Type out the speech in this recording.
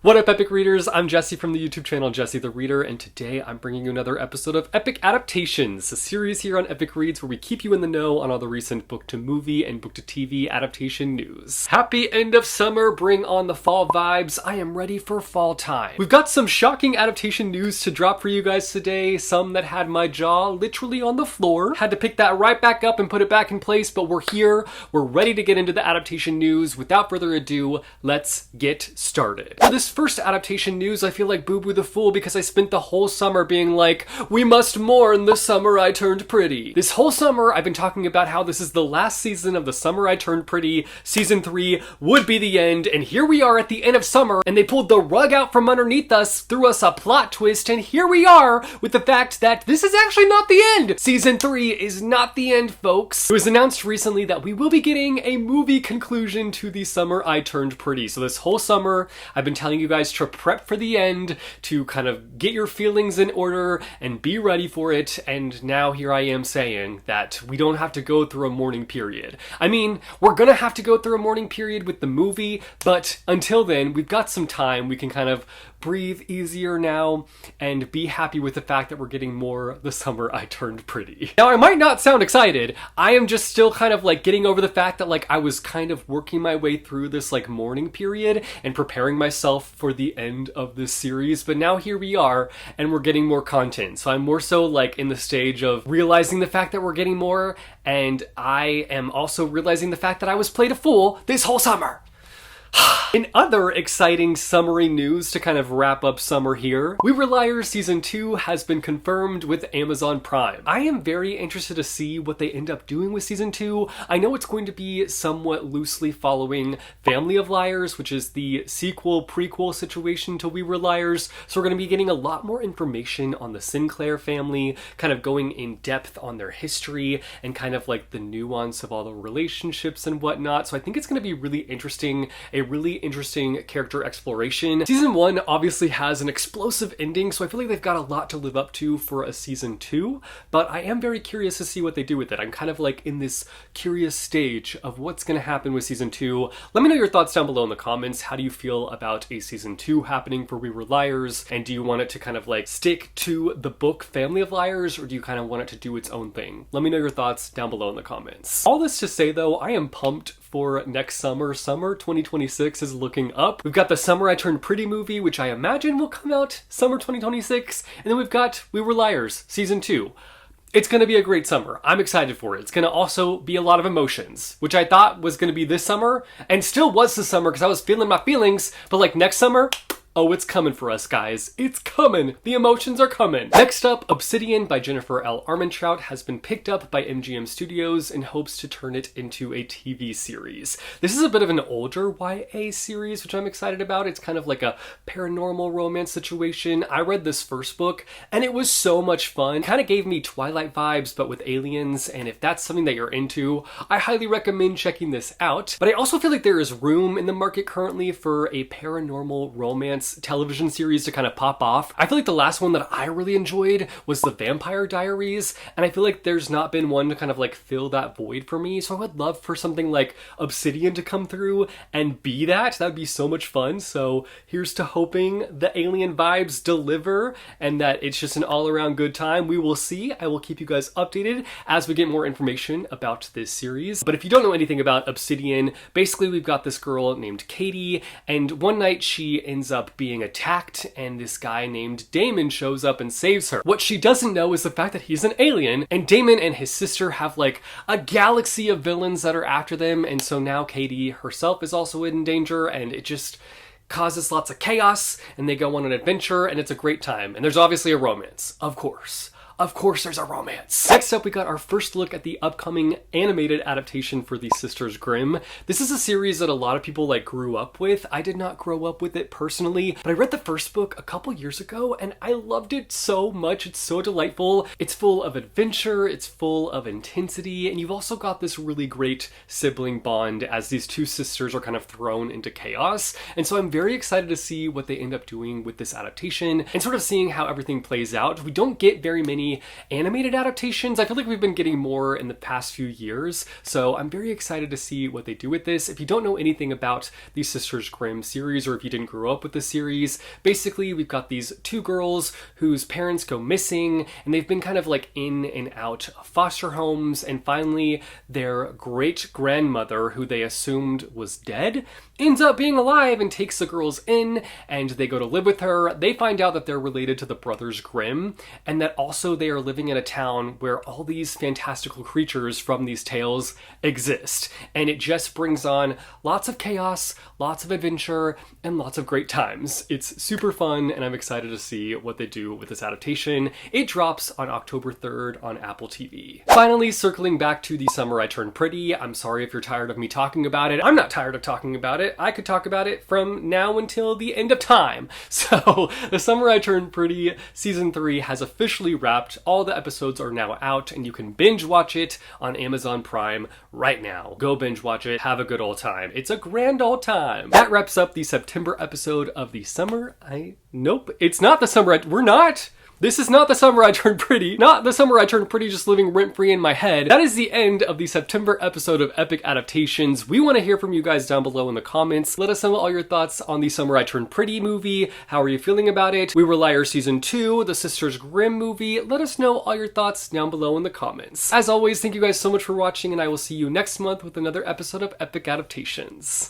What up, Epic Readers? I'm Jesse from the YouTube channel Jesse the Reader, and today I'm bringing you another episode of Epic Adaptations, a series here on Epic Reads where we keep you in the know on all the recent book-to-movie and book-to-TV adaptation news. Happy end of summer, bring on the fall vibes. I am ready for fall time. We've got some shocking adaptation news to drop for you guys today, some that had my jaw literally on the floor. Had to pick that right back up and put it back in place, but we're here. We're ready to get into the adaptation news. Without further ado, let's get started. For this first adaptation news, I feel like Boo Boo the Fool because I spent the whole summer being like, we must mourn the summer I turned pretty. This whole summer, I've been talking about how this is the last season of The Summer I Turned Pretty. Season 3 would be the end, and here we are at the end of summer, and they pulled the rug out from underneath us, threw us a plot twist, and here we are with the fact that this is actually not the end. Season 3 is not the end, folks. It was announced recently that we will be getting a movie conclusion to The Summer I Turned Pretty. So this whole summer, I've been telling you guys to prep for the end, to kind of get your feelings in order and be ready for it, and now here I am saying that we don't have to go through a mourning period. I mean, we're gonna have to go through a mourning period with the movie, but until then, we've got some time. We can kind of breathe easier now and be happy with the fact that we're getting more The Summer I Turned Pretty. Now, I might not sound excited. I am just still kind of like getting over the fact that like I was kind of working my way through this like mourning period and preparing myself for the end of this series, but now here we are and we're getting more content. So I'm more so like in the stage of realizing the fact that we're getting more, and I am also realizing the fact that I was played a fool this whole summer. In other exciting summery news to kind of wrap up summer here, We Were Liars Season 2 has been confirmed with Amazon Prime. I am very interested to see what they end up doing with Season 2. I know it's going to be somewhat loosely following Family of Liars, which is the sequel, prequel situation to We Were Liars, so we're going to be getting a lot more information on the Sinclair family, kind of going in depth on their history and kind of like the nuance of all the relationships and whatnot. So I think it's going to be really interesting, a really interesting character exploration. Season 1 obviously has an explosive ending, so I feel like they've got a lot to live up to for a Season 2, but I am very curious to see what they do with it. I'm kind of like in this curious stage of what's going to happen with Season 2. Let me know your thoughts down below in the comments. How do you feel about a Season 2 happening for We Were Liars? And do you want it to kind of like stick to the book Family of Liars, or do you kind of want it to do its own thing? Let me know your thoughts down below in the comments. All this to say though, I am pumped for next summer. Summer 2026 is looking up. We've got the Summer I Turned Pretty movie, which I imagine will come out summer 2026. And then we've got We Were Liars Season 2. It's going to be a great summer. I'm excited for it. It's going to also be a lot of emotions, which I thought was going to be this summer and still was this summer because I was feeling my feelings. But like next summer, oh, it's coming for us, guys. It's coming. The emotions are coming. Next up, Obsidian by Jennifer L. Armentrout has been picked up by MGM Studios in hopes to turn it into a TV series. This is a bit of an older YA series, which I'm excited about. It's kind of like a paranormal romance situation. I read this first book, and it was so much fun. It kind of gave me Twilight vibes, but with aliens, and if that's something that you're into, I highly recommend checking this out. But I also feel like there is room in the market currently for a paranormal romance television series to kind of pop off. I feel like the last one that I really enjoyed was The Vampire Diaries, and I feel like there's not been one to kind of like fill that void for me, so I would love for something like Obsidian to come through and be that. That would be so much fun. So here's to hoping the alien vibes deliver and that it's just an all-around good time. We will see. I will keep you guys updated as we get more information about this series. But if you don't know anything about Obsidian, basically we've got this girl named Katie, and one night she ends up being attacked, and this guy named Damon shows up and saves her. What she doesn't know is the fact that he's an alien, and Damon and his sister have like a galaxy of villains that are after them, and so now Katie herself is also in danger, and it just causes lots of chaos, and they go on an adventure, and it's a great time. And there's obviously a romance, of course. Of course there's a romance. Next up, we got our first look at the upcoming animated adaptation for the Sisters Grimm. This is a series that a lot of people like grew up with. I did not grow up with it personally, but I read the first book a couple years ago and I loved it so much. It's so delightful. It's full of adventure, it's full of intensity, and you've also got this really great sibling bond as these two sisters are kind of thrown into chaos. And so I'm very excited to see what they end up doing with this adaptation and sort of seeing how everything plays out. We don't get very many many animated adaptations. I feel like we've been getting more in the past few years, so I'm very excited to see what they do with this. If you don't know anything about the Sisters Grimm series, or if you didn't grow up with the series, basically we've got these two girls whose parents go missing, and they've been kind of like in and out of foster homes, and finally their great-grandmother, who they assumed was dead, ends up being alive and takes the girls in, and they go to live with her. They find out that they're related to the brothers Grimm, and that also they are living in a town where all these fantastical creatures from these tales exist. And it just brings on lots of chaos, lots of adventure, and lots of great times. It's super fun, and I'm excited to see what they do with this adaptation. It drops on October 3rd on Apple TV. Finally, circling back to The Summer I Turned Pretty, I'm sorry if you're tired of me talking about it. I'm not tired of talking about it. I could talk about it from now until the end of time. So, The Summer I Turned Pretty Season 3 has officially wrapped. All the episodes are now out, and you can binge watch it on Amazon Prime right now. Go binge watch it. Have a good old time. It's a grand old time. That wraps up the September episode of The Summer Nope, it's not The Summer We're not! This is not The Summer I Turned Pretty. Not The Summer I Turned Pretty just living rent-free in my head. That is the end of the September episode of Epic Adaptations. We want to hear from you guys down below in the comments. Let us know all your thoughts on The Summer I Turned Pretty movie. How are you feeling about it? We Were Liars Season 2, the Sisters Grimm movie. Let us know all your thoughts down below in the comments. As always, thank you guys so much for watching, and I will see you next month with another episode of Epic Adaptations.